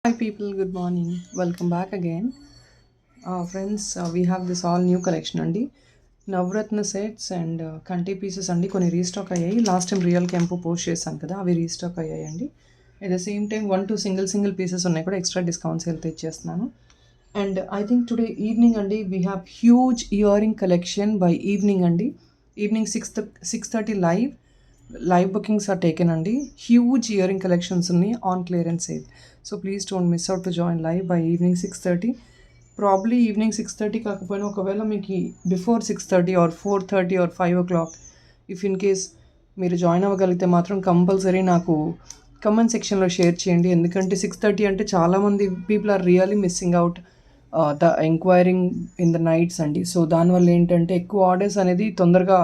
Hi people, good morning. Welcome back again. Friends, we have this all new collection అండి navaratna sets and కంటి pieces అండి కొన్ని restock అయ్యాయి. Last time real క్యాంపు post చేశాను కదా, అవి రీస్టాక్ అయ్యాయండి. At the same time 1-2 single pieces ఉన్నాయి కూడా ఎక్స్ట్రా డిస్కౌంట్స్ వెళ్తే ఇచ్చేస్తున్నాను. And I think today evening అండి we have huge earring collection by evening అండి. Evening 6:30 live bookings are taken అండి. హ్యూజ్ ఇయర్ రింగ్ కలెక్షన్స్ ఉన్నాయి on clearance sale. So please don't miss out to join live by evening 6:30. Probably evening 6:30 కాకపోయినా ఒకవేళ మీకు before 6:30 or 4:30 or 5 o'clock if in case మీరు join అవ్వగలిగితే మాత్రం compulsory నాకు comment సెక్షన్లో షేర్ చేయండి. ఎందుకంటే 6:30 అంటే చాలామంది people are really missing out the enquiring in the nights అండి. సో దానివల్ల ఏంటంటే ఎక్కువ ఆర్డర్స్ అనేది తొందరగా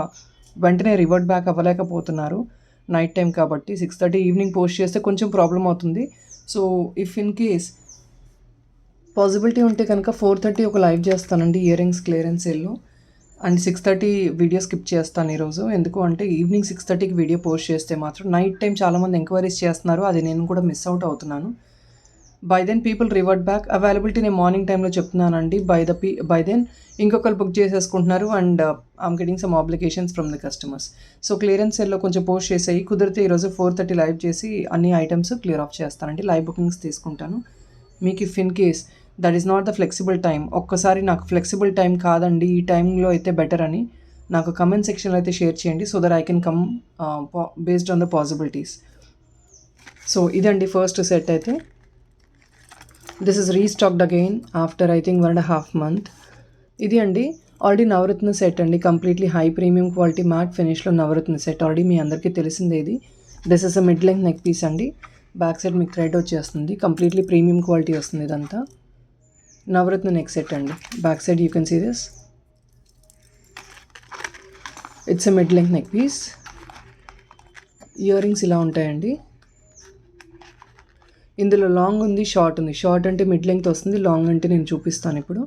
వెంటనే రివర్ట్ బ్యాక్ అవ్వలేకపోతున్నారు నైట్ టైం కాబట్టి. 6:30 ఈవినింగ్ పోస్ట్ చేస్తే కొంచెం ప్రాబ్లం అవుతుంది. So if in case possibility ఉంటే కనుక 4:30 ఒక లైవ్ చేస్తానండి ఇయర్ రింగ్స్ క్లియరెన్స్ సేల్లో. అండ్ 6:30 వీడియో స్కిప్ చేస్తాను ఈరోజు. ఎందుకు అంటే ఈవినింగ్ 6:30కి వీడియో పోస్ట్ చేస్తే మాత్రం నైట్ టైం చాలామంది ఎంక్వైరీస్ చేస్తున్నారు, అది నేను కూడా మిస్ అవుట్ అవుతున్నాను. By then people revert back. Availability నేను మార్నింగ్ టైంలో చెప్తున్నానండి. బై దెన్ ఇంకొకరు బుక్ చేసేసుకుంటున్నారు and I'm getting some obligations from the customers. So clearance సేల్లో కొంచెం పోస్ట్ చేసేయి. కుదిరితే ఈరోజు 4:30 లైవ్ చేసి అన్ని ఐటమ్స్ క్లియర్ ఆఫ్ చేస్తానండి. లైవ్ బుకింగ్స్ తీసుకుంటాను. మీకు if in case that is not the flexible time, ఒక్కసారి నాకు ఫ్లెక్సిబుల్ టైం కాదండి ఈ టైంలో అయితే బెటర్ అని నాకు కమెంట్ సెక్షన్లో అయితే షేర్ చేయండి. So that I can come based on the possibilities. So ఇదండి ఫస్ట్ సెట్ అయితే. This is restocked again after I think 1.5 months. ఇది అండి ఆల్రెడీ నవరత్న సెట్ అండి, completely high premium quality matte ఫినిష్లో నవరత్న సెట్. ఆల్రెడీ మీ అందరికీ తెలిసిందే ఇది. This is a mid length neck piece అండి. బ్యాక్ సైడ్ మీకు థ్రెడ్ వచ్చేస్తుంది, కంప్లీట్లీ ప్రీమియం క్వాలిటీ వస్తుంది ఇదంతా. నవరత్న నెక్ సెట్ అండి. Back side you can see this. It's a mid length neck piece. Earrings ఇలా ఉంటాయండి. ఇందులో లాంగ్ ఉంది, షార్ట్ ఉంది. షార్ట్ అంటే మిడ్ లెంగ్త్ వస్తుంది, లాంగ్ అంటే నేను చూపిస్తాను ఇప్పుడు.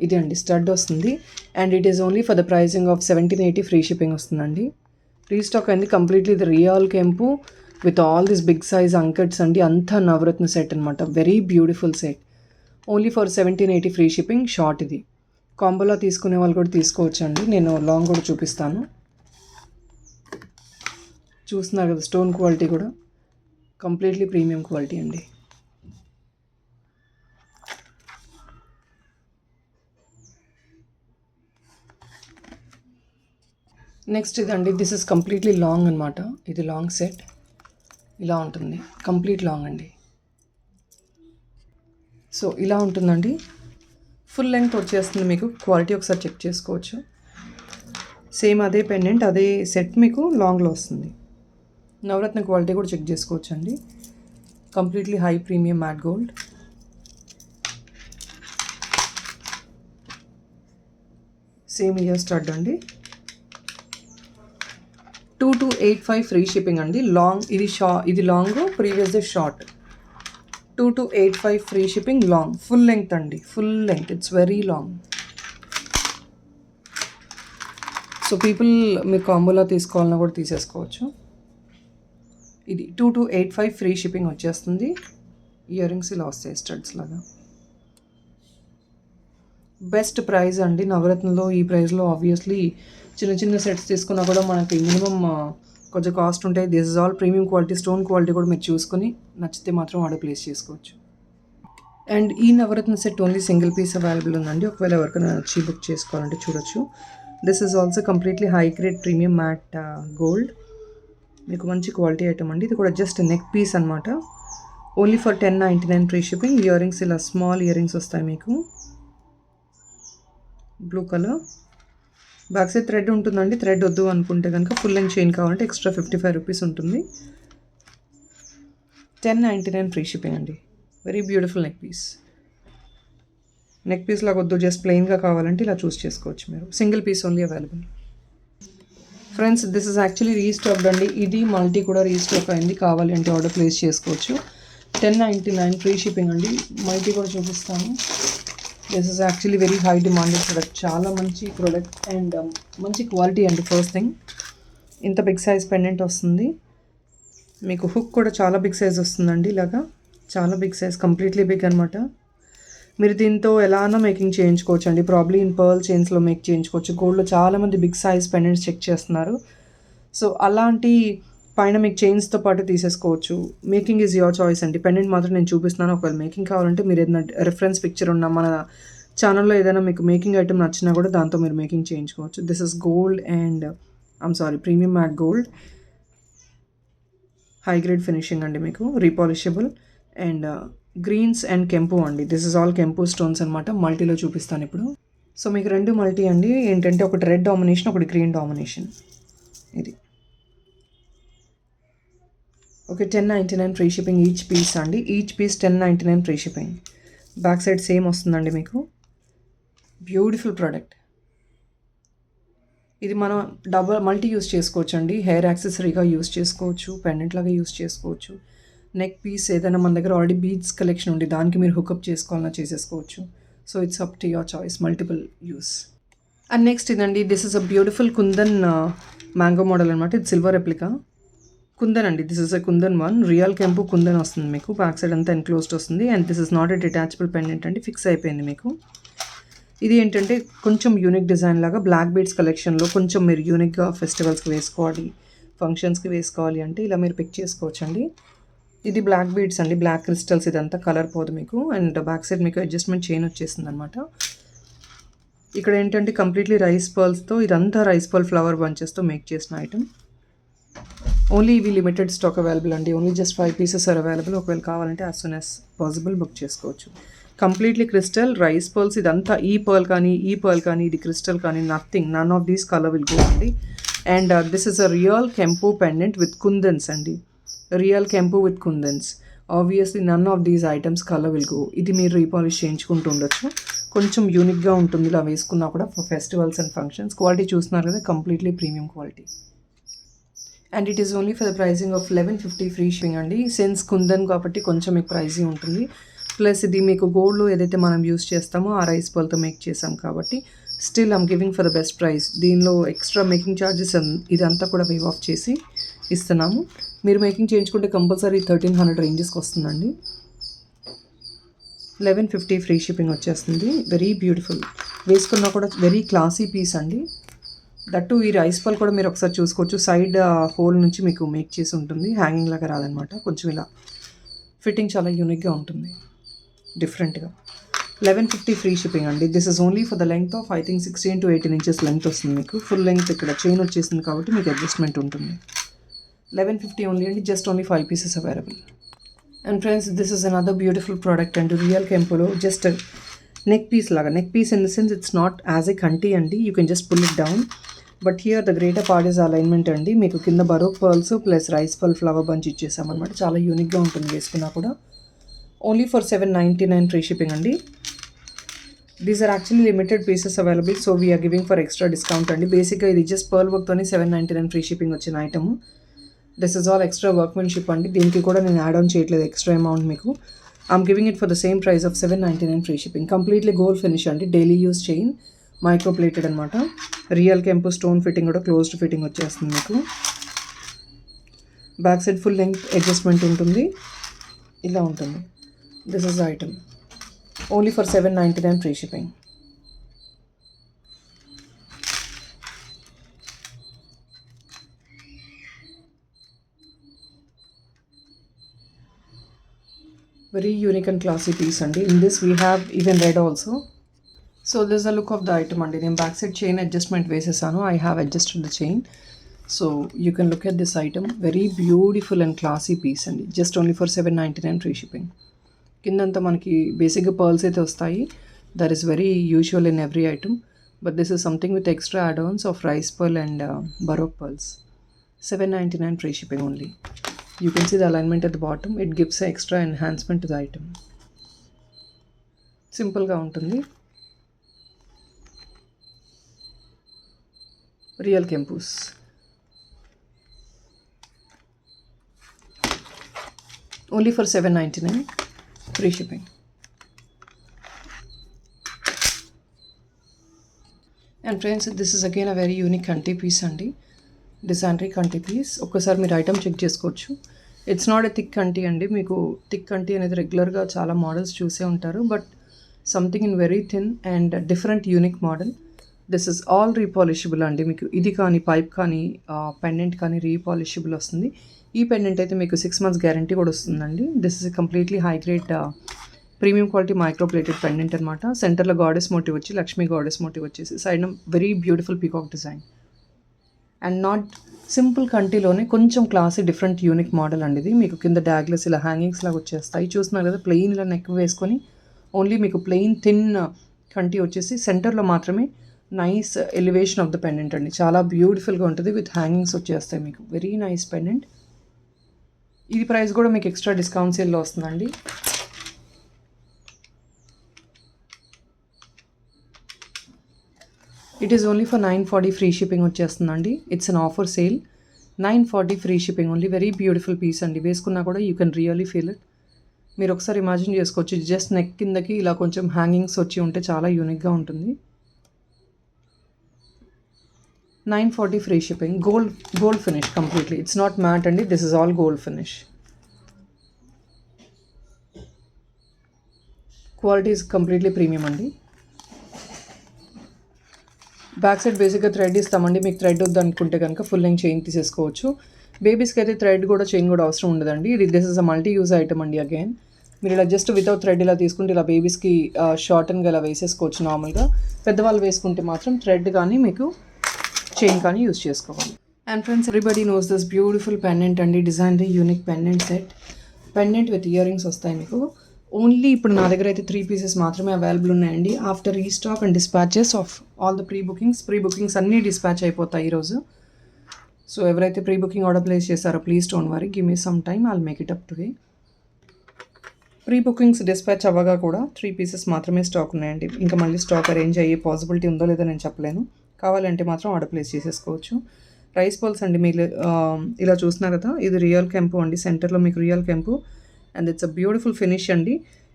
ఇది అండి స్టడ్ వస్తుంది and it is only for the pricing of 1780 free shipping వస్తుందండి. రీస్టాక్ అయింది కంప్లీట్లీ ఇది రియల్ కెంపు with all this big size uncuts అండి. అంతా నవరత్న సెట్ అనమాట. Very beautiful set. Only for 1780 free shipping. Short ఇది కాంబోలో తీసుకునే వాళ్ళు కూడా తీసుకోవచ్చు అండి. నేను లాంగ్ కూడా చూపిస్తాను. చూస్తున్నారు కదా స్టోన్ క్వాలిటీ కూడా కంప్లీట్లీ ప్రీమియం క్వాలిటీ అండి. నెక్స్ట్ ఇదండి. దిస్ ఇస్ కంప్లీట్లీ లాంగ్ అనమాట. ఇది లాంగ్ సెట్ ఇలా ఉంటుంది, కంప్లీట్ లాంగ్ అండి. సో ఇలా ఉంటుందండి. ఫుల్ లెంగ్త్ వచ్చేస్తుంది మీకు. క్వాలిటీ ఒకసారి చెక్ చేసుకోవచ్చు. సేమ్ అదే పెండెంట్ అదే సెట్ మీకు లాంగ్లో వస్తుంది. నవరత్న క్వాలిటీ కూడా చెక్ చేసుకోవచ్చు అండి. Completely high premium matte gold. Same ear stud అండి. 2285 ఫ్రీ షిప్పింగ్ అండి. లాంగ్ ఇది long, previous short. 2285 free shipping. Long full length అండి, full length. It's very long. So people మీరు కాంబోలో తీసుకోవాలన్నా కూడా తీసేసుకోవచ్చు. ఇది 2285 ఫ్రీ షిప్పింగ్ వచ్చేస్తుంది. ఇయర్ రింగ్స్ ఇలా వస్తాయి స్టడ్స్ లాగా. బెస్ట్ ప్రైస్ అండి నవరత్నలో. ఈ ప్రైస్లో ఆబ్వియస్లీ చిన్న చిన్న సెట్స్ తీసుకున్నా కూడా మనకి మినిమం కొంచెం కాస్ట్ ఉంటాయి. This is all premium quality. Stone quality కూడా మీరు చూసుకొని నచ్చితే మాత్రం ఆర్డర్ ప్లేస్ చేసుకోవచ్చు. అండ్ ఈ navaratna set only single piece available ఉందండి. ఒకవేళ ఎవరికైనా నచ్చి బుక్ చేసుకోవాలంటే చూడొచ్చు. This is also completely high grade premium matte gold. మీకు మంచి క్వాలిటీ ఐటమ్ అండి. ఇది కూడా జస్ట్ నెక్ పీస్ అనమాట. Only for 1099 free shipping. Earrings ఇలా స్మాల్ ఇయర్ రింగ్స్ వస్తాయి మీకు. Blue colour. Back side thread ఉంటుందండి. థ్రెడ్ వద్దు అనుకుంటే కనుక ఫుల్ లెంగ్త్ చైన్ కావాలంటే ఎక్స్ట్రా 55 రూపీస్ ఉంటుంది. 1099 ఫ్రీ షిప్పింగ్ అండి. Very beautiful neck piece. Neck piece లాగా వద్దు, జస్ట్ ప్లెయిన్గా కావాలంటే ఇలా చూస్ చేసుకోవచ్చు మీరు. Single piece only available. Friends this is actually restocked అండి. ఇది మల్టీ కూడా రీస్టాక్ అయింది. కావాలి అంటే ఆర్డర్ ప్లేస్ చేసుకోవచ్చు. 1099 ఫ్రీ షిప్పింగ్ అండి. మల్టీ కూడా చూపిస్తాను. This is actually very high demanded product. చాలా మంచి ప్రోడక్ట్ అండ్ మంచి క్వాలిటీ అండి. ఫస్ట్ థింగ్ ఇంత బిగ్ సైజ్ పెండెంట్ వస్తుంది మీకు. హుక్ కూడా చాలా బిగ్ సైజ్ వస్తుందండి. ఇలాగా చాలా బిగ్ సైజ్, కంప్లీట్లీ బిగ్ అనమాట. మీరు దీంతో ఎలానో మేకింగ్ చేయించుకోవచ్చు అండి. ప్రాబ్లీ ఇన్ పర్ల్ చైన్స్లో మేక్ చేయించుకోవచ్చు. గోల్డ్లో చాలామంది బిగ్ సైజ్ పెండెంట్స్ చెక్ చేస్తున్నారు. సో అలాంటి పైన మీకు చైన్స్తో పాటు తీసేసుకోవచ్చు. మేకింగ్ ఈజ్ యువర్ చాయిస్ అండి. పెండెంట్ మాత్రం నేను చూపిస్తున్నాను. ఒకవేళ మేకింగ్ కావాలంటే మీరు ఏదైనా రిఫరెన్స్ పిక్చర్ ఉన్న మన ఛానల్లో ఏదైనా మీకు మేకింగ్ ఐటమ్ నచ్చినా కూడా దాంతో మీరు మేకింగ్ చేయించుకోవచ్చు. This is gold and premium matte gold, high grade finishing అండి. మీకు రీపాలిషబుల్ అండ్ గ్రీన్స్ అండ్ కెంపు అండి. దిస్ ఇస్ ఆల్ కెంపు స్టోన్స్ అనమాట. మల్టీలో చూపిస్తాను ఇప్పుడు. సో మీకు 2 మల్టీ అండి. ఏంటంటే ఒకటి రెడ్ డామినేషన్, ఒకటి గ్రీన్ డామినేషన్. ఇది okay. 1099 free shipping each piece అండి. Each piece 1099 free shipping. Back side same వస్తుందండి మీకు. Beautiful product. ఇది మనం మల్టీ యూస్ చేసుకోవచ్చు అండి. హెయిర్ యాక్సెసరీగా యూస్ చేసుకోవచ్చు, పెండెంట్ లాగా యూస్ చేసుకోవచ్చు. నెక్ పీస్ ఏదైనా మన దగ్గర ఆల్రెడీ బీడ్స్ కలెక్షన్ ఉంది, దానికి మీరు హుకప్ చేసుకోవాలన్నా చేసేసుకోవచ్చు. So it's up to your choice, multiple use. And next ఇదండి. This is a beautiful kundan mango model అనమాట. ఇది సిల్వర్ రెప్లికా కుందన్ అండి. This is a kundan one. Real కెంపు కుందన్ వస్తుంది మీకు. బ్యాక్ సైడ్ అంతా ఎన్క్లోజ్డ్ వస్తుంది. And this is not a detachable pendant అండి, ఫిక్స్ అయిపోయింది మీకు. ఇది ఏంటంటే కొంచెం యూనిక్ డిజైన్ లాగా బ్లాక్ బీడ్స్ కలెక్షన్లో కొంచెం మీరు యూనిక్గా ఫెస్టివల్స్కి వేసుకోవాలి, ఫంక్షన్స్కి వేసుకోవాలి అంటే ఇలా మీరు పిక్ చేసుకోవచ్చు అండి. ఇది బ్లాక్ బీడ్స్ అండి, బ్లాక్ క్రిస్టల్స్. ఇదంతా కలర్ పోదు మీకు. అండ్ బ్యాక్ సైడ్ మీకు అడ్జస్ట్మెంట్ చైన్ వచ్చేసింది అనమాట. ఇక్కడ ఏంటంటే కంప్లీట్లీ రైస్ పర్ల్స్తో, ఇదంతా రైస్ పర్ల్ ఫ్లవర్ బంచెస్తో మేక్ చేసిన ఐటమ్. ఓన్లీ ఇవి లిమిటెడ్ స్టాక్ అవైలబుల్ అండి. Only just 5 pieces are available. ఒకవేళ కావాలంటే as soon as possible book చేసుకోవచ్చు. Completely crystal rice pearls. ఇదంతా ఈ పర్ల్ కానీ ఇది క్రిస్టల్ కానీ none of these colour will go అండి. And this is a real కెంపు పెండెంట్ విత్ కుందన్స్ అండి. రియల్ కెంపు with kundans. Obviously none of these items colour will go. ఇది మీరు రీపాలిష్ చేయించుకుంటూ ఉండొచ్చు. కొంచెం యూనిక్గా ఉంటుంది ఇలా వేసుకున్నా కూడా for festivals and functions. Quality చూస్తున్నారు కదా, completely premium quality. And it is only for the pricing of 1150 free shipping అండి. సెన్స్ కుందన్ కాబట్టి కొంచెం మీకు ప్రైజీ ఉంటుంది. ప్లస్ ఇది మీకు గోల్డ్లో ఏదైతే మనం యూస్ చేస్తామో ఆ రైస్ పర్ల్తో మేక్ చేసాం కాబట్టి still I'm giving for the best price. దీనిలో ఎక్స్ట్రా మేకింగ్ ఛార్జెస్ ఇదంతా కూడా వేవ్ ఆఫ్ చేసి ఇస్తున్నాము. మీరు మేకింగ్ చేయించుకుంటే కంపల్సరీ 1300 రేంజెస్కి వస్తుందండి. 1150 ఫ్రీ షిప్పింగ్ వచ్చేస్తుంది. Very beautiful. వేసుకున్నా కూడా వెరీ క్లాసీ పీస్ అండి. దట్టు ఈ రైస్ పర్ల్ కూడా మీరు ఒకసారి చూసుకోవచ్చు. సైడ్ హోల్ నుంచి మీకు మేక్ చేసి ఉంటుంది. హ్యాంగింగ్ లాగా రాదనమాట. కొంచెం ఇలా ఫిట్టింగ్ చాలా యూనిక్గా ఉంటుంది, డిఫరెంట్గా. 1150 ఫ్రీ షిప్పింగ్ అండి. This is only for the length of 16 to 18 inches length వస్తుంది మీకు. ఫుల్ లెంగ్త్ ఇక్కడ చైన్ వచ్చేసింది కాబట్టి మీకు అడ్జస్ట్మెంట్ ఉంటుంది. 1150 ఓన్లీ అండి. Just only 5 pieces available. And friends, this is another beautiful product అండి. రియల్ కెంపులో జస్ట్ నెక్ పీస్ లాగా. Neck piece in the sense it's not as a కంటి అండి. You can just pull it down. But here the greater part is alignment అండి. మీకు కింద baroque pearls plus rice pearl flower bunch ఇచ్చేసామన్నమాట. చాలా యూనిక్గా ఉంటుంది వేసుకున్నా కూడా. ఓన్లీ ఫర్ 799 ఫ్రీ షిప్పింగ్ అండి. These are actually limited pieces available. So we are giving for extra discount అండి. బేసిక్గా ఇది జస్ట్ పర్ల్ వర్క్తోనే 799 ఫ్రీ షిప్పింగ్ వచ్చిన item. This is all extra workmanship అండి. దీనికి కూడా నేను యాడ్ ఆన్ చేయట్లేదు ఎక్స్ట్రా అమౌంట్ మీకు. I'm giving it for the same price of 799 free shipping. Completely gold finish అండి. Daily use chain, micro plated అనమాట. రియల్ కెంపు స్టోన్ ఫిట్టింగ్ కూడా క్లోజ్డ్ ఫిట్టింగ్ వచ్చేస్తుంది మీకు. Back side full length adjustment ఉంటుంది. ఇలా ఉంటుంది. This is the item. Only for 799 free shipping. Very unique and classy piece అండి. In this we have even red also. So this is the look of the item అండి. నేను back side chain adjustment వేసేసాను. I have adjusted the chain. So you can look at this item. Very beautiful and classy piece అండి. Just only for 799 free shipping. కిందంతా మనకి బేసిక్గా pearls అయితే వస్తాయి. That is very usual in every item. But this is something with extra add-ons of rice pearl and baroque pearls. 799 free shipping only. You can see the alignment at the bottom. It gives an extra enhancement to the item. సింపుల్గా ఉంటుంది. Real కెంపూస్. Only for 799 free shipping. And friends, this is again a very unique కంటి piece అండి. Designery కంటి piece. ఒక్కసారి మీరు item check చేసుకోవచ్చు. It's not a thick కంటి అండి. మీకు థిక్ కంటి అనేది రెగ్యులర్గా చాలా మోడల్స్ చూసే ఉంటారు. But something in very thin and different unique model. This is all repolishable అండి. మీకు ఇది కానీ పైప్ కానీ పెండెంట్ కానీ రీపాలిషబుల్ వస్తుంది. ఈ పెండెంట్ అయితే మీకు 6 months గ్యారంటీ కూడా వస్తుందండి. This is completely high grade premium quality micro plated pendant అనమాట. సెంటర్లో గాడెస్ మోటివ్ వచ్చి లక్ష్మీ గాడెస్ మోటివ్ వచ్చేసి side very beautiful peacock design and not simple కంటిలోనే కొంచెం క్లాసీ డిఫరెంట్ యూనిక్ మోడల్ అండి. ఇది మీకు కింద డాగ్లెస్ ఇలా హ్యాంగింగ్స్ లాగా వచ్చేస్తాయి. చూస్తున్నారు కదా, ప్లెయిన్ ఇలా నెక్ వేసుకొని ఓన్లీ మీకు ప్లెయిన్ థిన్ కంటి వచ్చేసి సెంటర్లో మాత్రమే nice elevation of the pendant అండి. చాలా బ్యూటిఫుల్గా ఉంటుంది విత్ హ్యాంగింగ్స్ వచ్చేస్తాయి మీకు. Very nice pendant. ఇది ప్రైస్ కూడా మీకు ఎక్స్ట్రా డిస్కౌంట్ సేల్లో వస్తుందండి. It is only for 940 free shipping వచ్చేస్తుందండి. It's an offer sale. 940 free shipping only. Very beautiful piece అండి. వేసుకున్నా కూడా you can really feel it. మీరు ఒకసారి ఇమాజిన్ చేసుకోవచ్చు, జస్ట్ నెక్ కిందకి ఇలా కొంచెం హ్యాంగింగ్స్ వచ్చి ఉంటే చాలా యూనిక్గా ఉంటుంది. 940 free shipping. Gold finish completely. It's not matte అండి, this is all gold finish. Quality is completely premium అండి. బ్యాక్ సైడ్ బేసిక్గా థ్రెడ్ ఇస్తామండి. మీకు థ్రెడ్ వద్దు అనుకుంటే కనుక ఫుల్ లెంగ్ చైన్ తీసేసుకోవచ్చు. బేబీస్కి అయితే థ్రెడ్ కూడా చైన్ కూడా అవసరం ఉండదండి. This is a multi use item అండి. అగైన్ మీరు ఇలా జస్ట్ వితౌట్ థ్రెడ్ ఇలా తీసుకుంటే ఇలా బేబీస్కి షార్టన్గా ఇలా వేసేసుకోవచ్చు నార్మల్గా. పెద్దవాళ్ళు వేసుకుంటే మాత్రం థ్రెడ్ కానీ మీకు చైన్ కానీ యూజ్ చేసుకోవాలి. And friends, everybody knows this beautiful pendant అండి. Design unique pendant set. Pendant with ear rings వస్తాయి మీకు. ఓన్లీ ఇప్పుడు నా దగ్గర అయితే 3 pieces మాత్రమే అవైలబుల్ ఉన్నాయండి. After restock and dispatches of all the pre bookings అన్నీ డిస్పాచ్ అయిపోతాయి ఈరోజు. సో ఎవరైతే ప్రీ బుకింగ్ ఆర్డర్ ప్లేస్ చేస్తారో please don't worry, give me some time, I'll make it up today. Pre bookings dispatch అవ్వగా కూడా 3 pieces మాత్రమే stock ఉన్నాయండి. ఇంకా మళ్ళీ స్టాక్ అరేంజ్ అయ్యే పాసిబిలిటీ ఉందో లేదో నేను చెప్పలేను. కావాలంటే మాత్రం ఆర్డర్ ప్లేస్ చేసేసుకోవచ్చు. రైస్ బాల్స్ అండి. మీరు ఇలా చూస్తున్నారు కదా, ఇది రియల్ కెంపు అండి. సెంటర్లో మీకు రియల్ కెంపు and it's a beautiful finish అండి.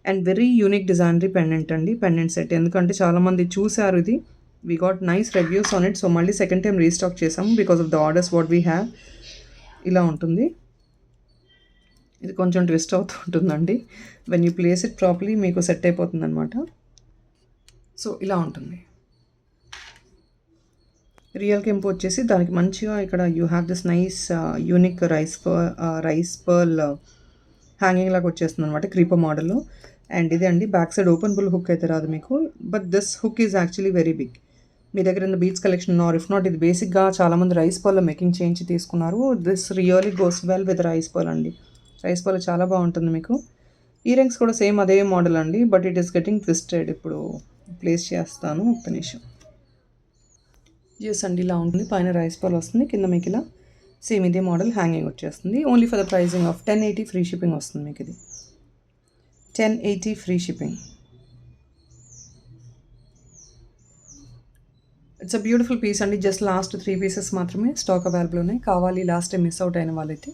And very unique designer pendant అండి, పెండెంట్ సెట్. ఎందుకంటే చాలామంది చూసారు ఇది. We got nice reviews on it. So మళ్ళీ సెకండ్ టైం రీస్టాక్ చేసాము because of the orders what we have. ఇలా ఉంటుంది. ఇది కొంచెం ట్విస్ట్ అవుతూ ఉంటుందండి. When you place it properly మీకు సెట్ అయిపోతుంది అనమాట. సో ఇలా ఉంటుంది. రియల్ కెంపు వచ్చేసి దానికి మంచిగా ఇక్కడ you have this nice unique rice pearl hanging లాగా వచ్చేస్తుంది అనమాట, క్రీపర్ మోడల్లో. అండ్ ఇది అండి బ్యాక్ సైడ్ ఓపెనబుల్ హుక్ అయితే రాదు మీకు. But this hook is actually very big. మీ దగ్గర ఉన్న beads collection or if not, ఇది బేసిక్గా చాలామంది రైస్ పర్ల్లో మేకింగ్ చేయించి తీసుకున్నారు. This really goes well with rice pearl అండి. రైస్ పర్ల్ చాలా బాగుంటుంది మీకు. ఇయర్ రింగ్స్ కూడా సేమ్ అదే మోడల్ అండి, but it is getting twisted. ఇప్పుడు ప్లేస్ చేస్తాను, ఒక్క నిమిషం. ఎస్ అండి, ఇలా ఉంటుంది. పైన రైస్ పర్ల్ వస్తుంది, కింద మీకు ఇలా సేమ్ ఇదే మోడల్ హ్యాంగింగ్ వచ్చేస్తుంది. Only for the pricing of 1080 free shipping వస్తుంది మీకు. ఇది 1080 free shipping. It's a beautiful piece అండి. జస్ట్ లాస్ట్ 3 pieces మాత్రమే స్టాక్ అవైలబుల్ ఉన్నాయి. కావాలి లాస్ట్ టైం మిస్ అవుట్ అయిన వాళ్ళైతే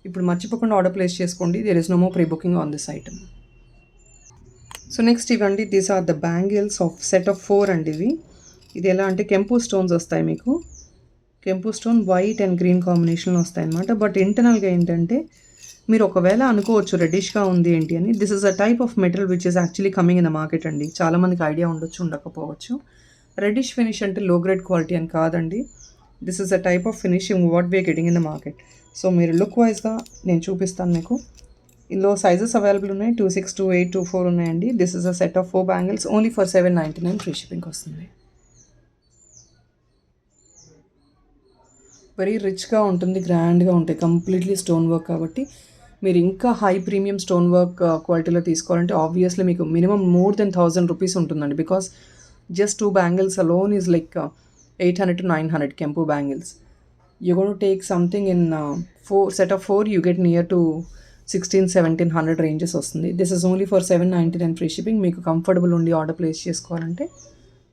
ఇప్పుడు మర్చిపోకుండా ఆర్డర్ ప్లేస్ చేసుకోండి. There is no more pre booking on this item. So next ఇవ్వండి, these are the bangles of set of 4 అండి. ఇది ఎలా అంటే కెంపు స్టోన్స్ వస్తాయి మీకు. కెంపు స్టోన్ వైట్ అండ్ గ్రీన్ కాంబినేషన్లో వస్తాయి అనమాట. బట్ ఇంటర్నల్గా ఏంటంటే మీరు ఒకవేళ అనుకోవచ్చు రెడ్డిష్గా ఉంది ఏంటి అని. This is a type of material which is actually coming in the market అండి. చాలామందికి ఐడియా ఉండొచ్చు, ఉండకపోవచ్చు. రెడ్డిష్ ఫినిష్ అంటే లో గ్రేడ్ క్వాలిటీ అని కాదండి. This is a type of finishing what we are getting in the market. So మీరు look వైజ్గా నేను చూపిస్తాను మీకు. ఇందులో సైజెస్ అవైలబుల్ ఉన్నాయి. 26, 28, 24 ఉన్నాయండి. This is a set of 4 bangles only for 799 free shipping వస్తుంది. వెరీ రిచ్గా ఉంటుంది, గ్రాండ్గా ఉంటాయి, కంప్లీట్లీ స్టోన్ వర్క్. కాబట్టి మీరు ఇంకా హై ప్రీమియం స్టోన్ వర్క్ క్వాలిటీలో తీసుకోవాలంటే ఆబ్వియస్లీ మీకు మినిమం మోర్ దెన్ 1000 రూపీస్ ఉంటుందండి. Because just 2 bangles alone is like 800 to 900 కెంపు bangles. You gonna to take something in 4 set of 4 you get near to 1600-1700 ranges వస్తుంది. This is only for 799 free shipping. మీకు comfortable ఉండి order place చేసుకోవాలంటే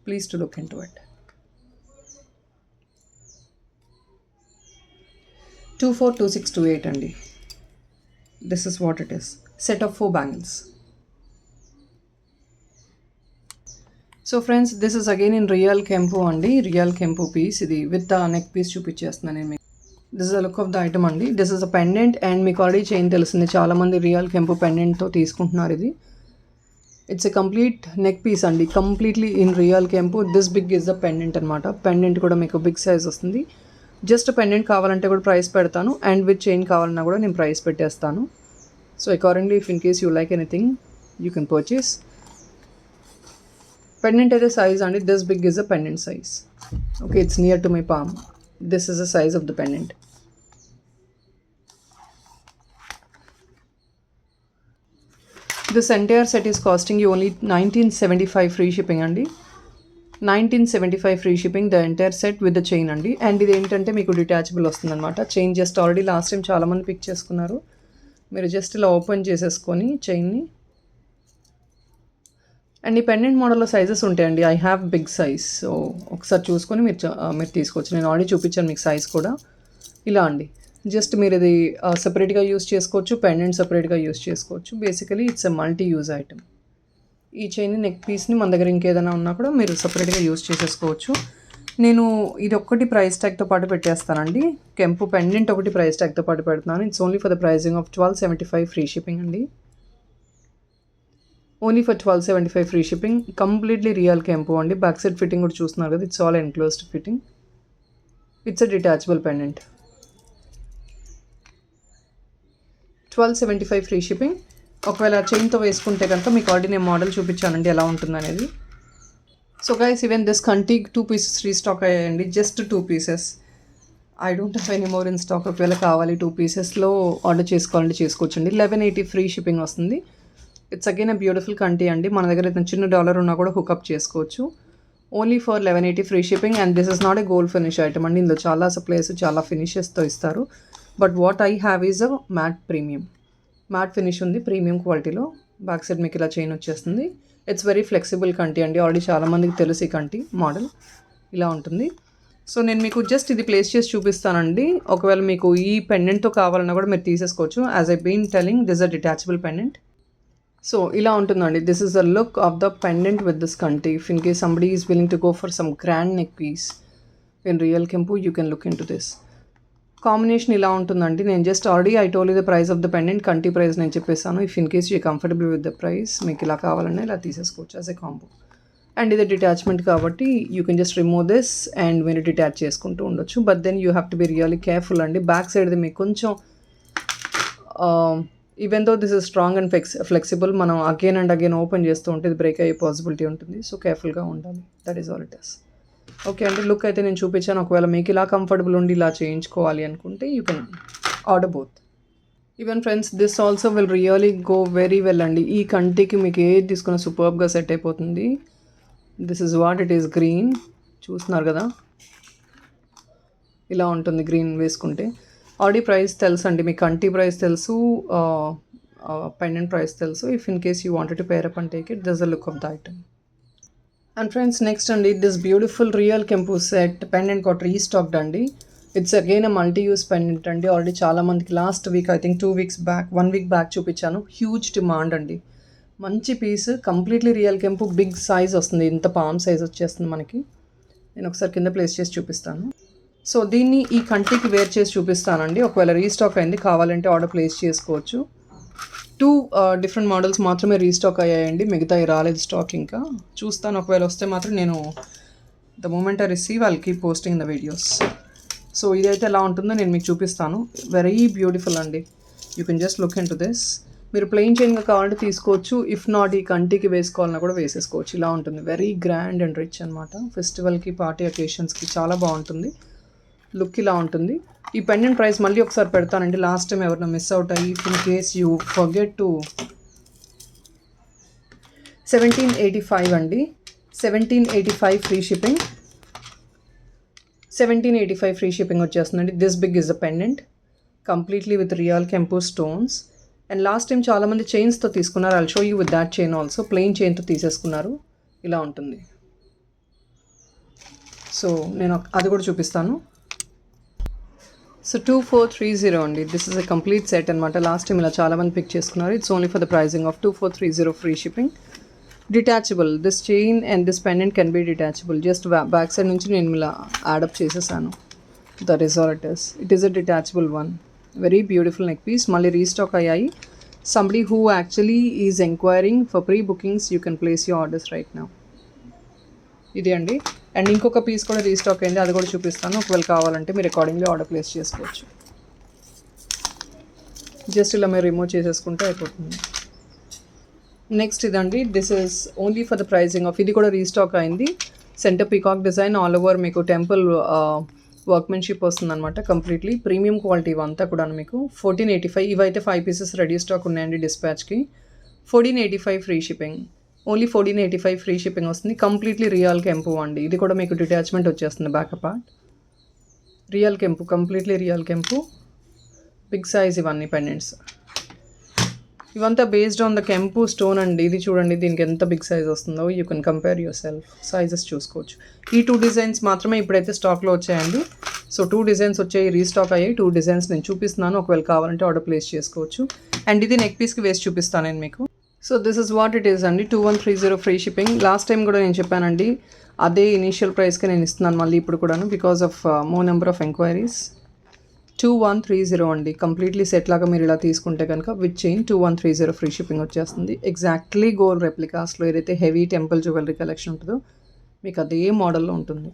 please to look into it. 242628 అండి. This is what it is. Set of 4 bangles. So friends, this is again in real కెంపు అండి. Real కెంపు piece. ఇది with neck piece చూపించేస్తున్నాను నేను మీకు. This is the look of the item అండి. This is a pendant and మీకు already chain తెలిసింది, చాలామంది రియల్ కెంపు పెండెంట్తో తీసుకుంటున్నారు. ఇది it's a complete neck piece అండి, కంప్లీట్లీ ఇన్ రియల్ కెంపు. This big is the pendant అనమాట. పెండెంట్ కూడా మీకు బిగ్ సైజ్ వస్తుంది. జస్ట్ పెండెంట్ కావాలంటే కూడా ప్రైస్ పెడతాను, అండ్ విత్ చైన్ కావాలన్నా కూడా నేను ప్రైస్ పెట్టేస్తాను. So accordingly if in case you like anything you can purchase. Pendant అయితే సైజ్ అండి, this big is a pendant size. Okay, it's near to my palm. This is the size of the pendant. This entire set is costing you only 1975 free shipping అండి. 1975 free shipping the entire set with the chain అండి. And ఇది ఏంటంటే మీకు detachable వస్తుంది అనమాట. Chain just already last time చాలామంది pick చేసుకున్నారు. మీరు జస్ట్ ఇలా ఓపెన్ చేసేసుకొని చైన్ని. అండ్ ఈ పెండెంట్ మోడల్లో సైజెస్ ఉంటాయండి. I have big size, so ఒకసారి చూసుకొని మీరు తీసుకోవచ్చు. నేను ఆల్రెడీ చూపించాను మీకు సైజ్ కూడా. ఇలా అండి, జస్ట్ మీరు ఇది సపరేట్గా యూస్ చేసుకోవచ్చు, పెండెంట్ సపరేట్గా యూస్ చేసుకోవచ్చు. Basically it's a multi use item. ఈ చైన్ నెక్ పీస్ని మన దగ్గర ఇంకేదైనా ఉన్నా కూడా మీరు సపరేట్గా యూస్ చేసేసుకోవచ్చు. నేను ఇది ఒక్కటి ప్రైస్ ట్యాగ్తో పాటు పెట్టేస్తానండి. కెంపు పెండెంట్ ఒకటి ప్రైస్ ట్యాగ్తో పాటు పెడుతున్నాను. It's only for the pricing of 1275 free shipping అండి. Only for 1275 free shipping. Completely real కెంపు అండి. బ్యాక్ సైడ్ ఫిట్టింగ్ కూడా చూస్తున్నారు కదా, it's all enclosed fitting. It's a detachable pendant. 1275 free shipping. ఒకవేళ చైన్తో వేసుకుంటే కనుక మీకు ఆల్రెడీ నేను మోడల్ చూపించానండి ఎలా ఉంటుంది అనేది. సో గైస్, ఈవెన్ దిస్ కంటి 2 పీసెస్ రీస్టాక్ అయ్యాయండి. Just 2 pieces. I don't have any more in stock. ఒకవేళ కావాలి 2 పీసెస్లో ఆర్డర్ చేసుకోవాలంటే చేసుకోవచ్చండి. 1180 ఫ్రీ షిప్పింగ్ వస్తుంది. ఇట్స్ అగైన్ అ బ్యూటిఫుల్ కంటి అండి. మన దగ్గర చిన్న డాలర్ ఉన్నా కూడా హుక్అప్ చేసుకోవచ్చు. Only for 1180 free shipping. And this is not a gold finish item అండి. ఇందులో చాలా సప్లైస్ చాలా ఫినిషెస్తో ఇస్తారు. But what I have is a matte premium. Matte finish ఉంది ప్రీమియం క్వాలిటీలో. బ్యాక్ సైడ్ మీకు ఇలా చైన్ వచ్చేస్తుంది. ఇట్స్ వెరీ ఫ్లెక్సిబుల్ కంటి అండి. ఆల్రెడీ చాలామందికి తెలుసు ఈ కంటి మోడల్ ఇలా ఉంటుంది. సో నేను మీకు జస్ట్ ఇది ప్లేస్ చేసి చూపిస్తానండి. ఒకవేళ మీకు ఈ పెండెంట్తో కావాలన్నా కూడా మీరు తీసేసుకోవచ్చు. As I been telling, this a detachable pendant. So ఇలా ఉంటుందండి. This is the look of the pendant with this కంటి. If in case somebody is willing to go for some grand neck piece in real కెంపు, you can look into this. Combination ఇలా ఉంటుందండి. నేను just already I told you the price of the pendant. కంటి price నేను చెప్పేసాను. If in case you comfortable with the price, మీకు ఇలా కావాలన్నా ఇలా తీసేసుకోవచ్చు యాజ్ ఎ కాంబో. అండ్ ఇది డిటాచ్మెంట్ కాబట్టి you can just remove this and మీరు డిటాచ్ చేసుకుంటూ ఉండొచ్చు. But then you have to be really careful అండి. బ్యాక్ సైడ్ది మీకు కొంచెం even though this is strong and flexible, మనం అగైన్ అండ్ అగైన్ ఓపెన్ చేస్తూ ఉంటే ఇది బ్రేక్ అయ్యే పాసిబిలిటీ ఉంటుంది. సో కేర్ఫుల్గా ఉండాలి. That is all it is. Okay అండి, లుక్ అయితే నేను చూపించాను. ఒకవేళ మీకు ఇలా కంఫర్టబుల్ ఉండి ఇలా చేయించుకోవాలి అనుకుంటే you can order both. Even friends, this also will really go very well అండి. ఈ కంటికి మీకు ఏది తీసుకున్న సూపర్బ్గా సెట్ అయిపోతుంది. This is what it is. Green చూస్తున్నారు కదా, ఇలా ఉంటుంది గ్రీన్ వేసుకుంటే. ఆల్రెడీ ప్రైస్ తెలుసు అండి మీకు. కంటి ప్రైస్ తెలుసు, పెండెంట్ ప్రైస్ తెలుసు. If in case you wanted to pair up and take it, this the look of the item. And friends, next అండి దిస్ బ్యూటిఫుల్ రియల్ కెంపు సెట్ పెండెంట్ got రీస్టాక్డ్ అండి. It's again a multi use pendant అండి. Already చాలామందికి last week, I think 2 weeks back, 1 week back చూపించాను. Huge demand అండి. మంచి piece, completely real కెంపు, big size వస్తుంది. ఇంత పామ్ సైజ్ వచ్చేస్తుంది మనకి. నేను ఒకసారి కింద ప్లేస్ చేసి చూపిస్తాను. సో దీన్ని ఈ కంటికి వేర్ చేసి చూపిస్తానండి. ఒకవేళ రీస్టాక్ అయింది, కావాలంటే ఆర్డర్ ప్లేస్ చేసుకోవచ్చు. 2 డిఫరెంట్ మోడల్స్ మాత్రమే రీస్టాక్ అయ్యాయండి. మిగతా రాలేదు స్టాక్. ఇంకా చూస్తాను, ఒకవేళ వస్తే మాత్రం నేను the moment I receive I'll keep posting the videos. So ఇదైతే ఎలా ఉంటుందో నేను మీకు చూపిస్తాను. వెరీ బ్యూటిఫుల్ అండి. You can just look into this. మీరు ప్లెయిన్ చైన్గా కావాలంటే తీసుకోవచ్చు. ఇఫ్ నాట్ ఈ కంటికి వేసుకోవాలన్నా కూడా వేసేసుకోవచ్చు. ఇలా ఉంటుంది. వెరీ గ్రాండ్ అండ్ రిచ్ అనమాట. ఫెస్టివల్కి, పార్టీ అకేషన్స్కి చాలా బాగుంటుంది. లుక్ ఇలా ఉంటుంది. ఈ పెండెంట్ ప్రైస్ మళ్ళీ ఒకసారి పెడతానండి. లాస్ట్ టైం ఎవరైనా మిస్ అవుట్ అయ్యి in case you forget to 1785 అండి. 1785 ఫ్రీ షిప్పింగ్. 1785 ఫ్రీ షిప్పింగ్ వచ్చేస్తుందండి. This big is a pendant completely with real కెంపు స్టోన్స్. అండ్ లాస్ట్ టైం చాలామంది చైన్స్తో తీసుకున్నారు. I'll show you with that chain also. Plain చైన్తో తీసేసుకున్నారు. ఇలా ఉంటుంది. సో నేను అది కూడా చూపిస్తాను. సో 2430 అండి. This is a complete set అనమాట. లాస్ట్ టైం ఇలా చాలామంది పిక్ చేసుకున్నారు. It's only for the pricing of 2430 free shipping. Detachable. This chain and this pendant can be detachable. Just back side నుంచి నేను ఇలా యాడప్ చేసేసాను. That is all it is a detachable one. Very beautiful neck piece. మళ్ళీ restock అయ్యాయి. Somebody who actually is enquiring for pre bookings you can place your orders right now. ఇది అండి. And ఇంకొక piece కూడా restock అయింది, అది కూడా చూపిస్తాను. ఒకవేళ కావాలంటే మీరు అకార్డింగ్లీ ఆర్డర్ ప్లేస్ చేసుకోవచ్చు. జస్ట్ ఇలా మీరు రిమూవ్ చేసేసుకుంటే అయిపోతుంది. నెక్స్ట్ ఇదండి. This is only for the pricing of. ఇది కూడా రీస్టాక్ అయింది. Centre peacock design all over మీకు టెంపుల్ వర్క్మెన్షిప్ వస్తుంది అనమాట. కంప్లీట్లీ ప్రీమియం క్వాలిటీ ఇవంతా కూడా మీకు 1485. ఇవైతే 5 పీసెస్ రెడీ స్టాక్ ఉన్నాయండి డిస్పాచ్కి. 1485 free shipping. Only 1485 free shipping వస్తుంది. కంప్లీట్లీ రియల్ కెంపు అండి. ఇది కూడా మీకు డిటాచ్మెంట్ వచ్చేస్తుంది బ్యాక్ పార్ట్. రియల్ కెంపు, కంప్లీట్లీ రియల్ కెంపు. బిగ్ సైజ్ ఇవన్నీ పెండెంట్స్. ఇవంతా బేస్డ్ ఆన్ ద కెంపు స్టోన్ అండి. ఇది చూడండి దీనికి ఎంత బిగ్ సైజ్ వస్తుందో. You can compare your self, sizes చూసుకోవచ్చు. ఈ 2 డిజైన్స్ మాత్రమే ఇప్పుడైతే స్టాక్లో వచ్చాయండి. సో 2 డిజైన్స్ వచ్చాయి, రీస్టాక్ అయ్యాయి. 2 డిజైన్స్ నేను చూపిస్తున్నాను, ఒకవేళ కావాలంటే ఆర్డర్ ప్లేస్ చేసుకోవచ్చు. అండ్ ఇది నెక్ పీస్కి వేసి చూపిస్తాను నేను మీకు. So this is what it is అండి. 2130 ఫ్రీ షిప్పింగ్. లాస్ట్ టైం కూడా నేను చెప్పానండి, అదే ఇనీషియల్ ప్రైస్కి నేను ఇస్తున్నాను మళ్ళీ ఇప్పుడు కూడాను, because of more number of enquiries. 2130 అండి. కంప్లీట్లీ సెట్ లాగా మీరు ఇలా తీసుకుంటే కనుక విత్ చైన్ 2130 ఫ్రీ షిప్పింగ్ వచ్చేస్తుంది. ఎగ్జాక్ట్లీ గోల్డ్ రెప్లికాస్లో ఏదైతే హెవీ టెంపుల్ జ్యువెలరీ కలెక్షన్ ఉంటుందో మీకు అదే మోడల్లో ఉంటుంది.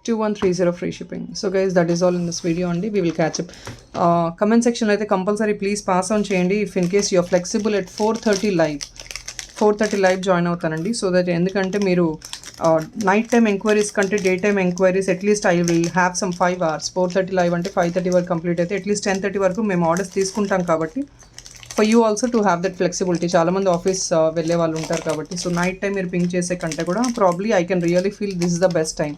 2130 free shipping. So guys, that is all in this video అండి. We will catch up. Comment section అయితే కంపల్సరీ ప్లీజ్ పాస్ ఆన్ చేయండి. If in case you're flexible at 4:30 live join అవుతానండి. So that ఎందుకంటే మీరు నైట్ టైం ఎంక్వైరీస్ కంటే day time enquiries at least I will have some 5 hours. 4:30 live అంటే 5:30 వరకు complete అయితే at least 10:30 వరకు మేము ఆర్డర్స్ తీసుకుంటాం కాబట్టి for you also to have that flexibility. చాలామంది ఆఫీస్ వెళ్ళే వాళ్ళు ఉంటారు కాబట్టి. సో నైట్ టైం మీరు పింక్ చేసే కంటే కూడా probably I can really feel this is the best time.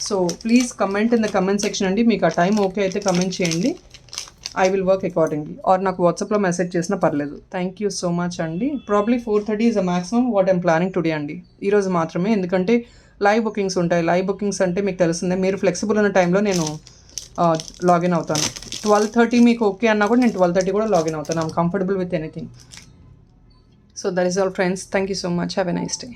So please comment in the comment section అండి. మీకు ఆ టైం ఓకే అయితే కమెంట్ చేయండి. I will work accordingly. Or నాకు వాట్సాప్లో మెసేజ్ చేసినా పర్లేదు. థ్యాంక్ యూ సో మచ్ అండి. Probably 4:30 is a maximum what I'm planning today అండి. ఈరోజు మాత్రమే, ఎందుకంటే లైవ్ బుకింగ్స్ ఉంటాయి. లైవ్ బుకింగ్స్ అంటే మీకు తెలుస్తుంది, మీరు ఫ్లెక్సిబుల్ ఉన్న టైంలో నేను లాగిన్ అవుతాను. 12:30 మీకు ఓకే అన్నా కూడా నేను 12:30 కూడా లాగిన్ అవుతాను. I'm comfortable with anything. So that is all friends. Thank you so much. Have a nice day.